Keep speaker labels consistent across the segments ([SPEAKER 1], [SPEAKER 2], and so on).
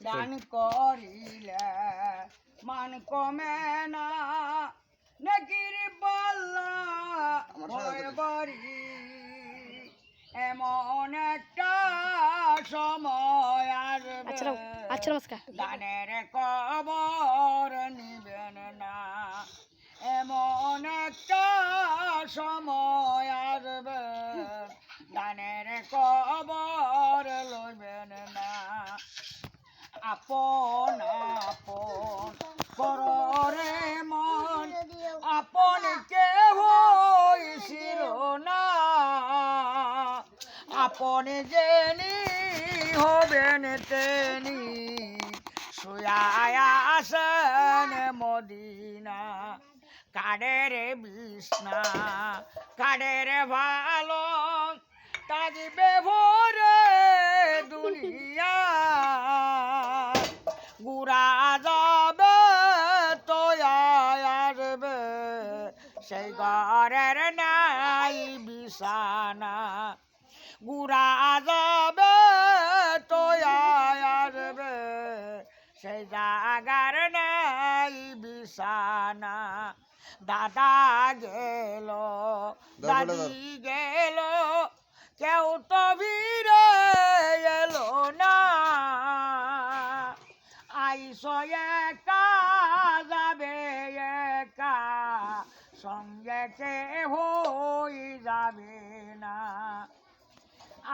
[SPEAKER 1] দান করিলে মান কমে না নাকির পাল্লা হয় বাড়ি এমন একটা সময় আসবে দানের কবর নিবেন না এমন একটা সময় আসবে দানের কবর লইবেন না আপন আপন কররে মন আপন কেহ ছিল না আপন জেনি হবেন তেনি শুয়ায়া আসেন মদিনা কাডের বিছনা কাডের ভালো তাজিবে ভরে দুনিয়া গুড়া যাবে তো আসবে সেই ঘরের নাই বিছানা গুড়া যাবে তো আসবে সেই জাগার নাই বিছানা দাদা গেল দাদি গেল কেউ তো ভিড়ে এলো না আইসো একা যাবে একা সঙ্গে কে হই যাবে না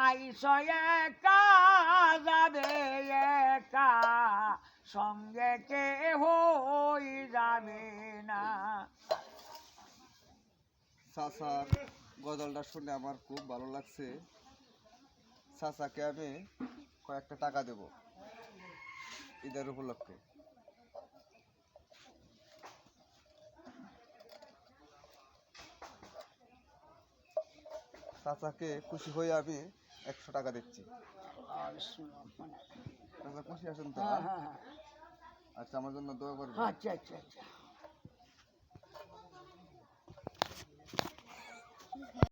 [SPEAKER 1] আইসো একা যাবে একা সঙ্গে কে হই যাবে না
[SPEAKER 2] চাচার গজলটা শুনে আমার খুব ভালো লাগছে চাচাকে আমি কয়েকটা টাকা দেব ঈদের উপলক্ষে চাচাকে খুশি হয়ে আমি 100 টাকা দিচ্ছি চাচা খুশি আছেন তো আচ্ছা আমার জন্য দোয়া করবেন
[SPEAKER 1] আচ্ছা আচ্ছা আচ্ছা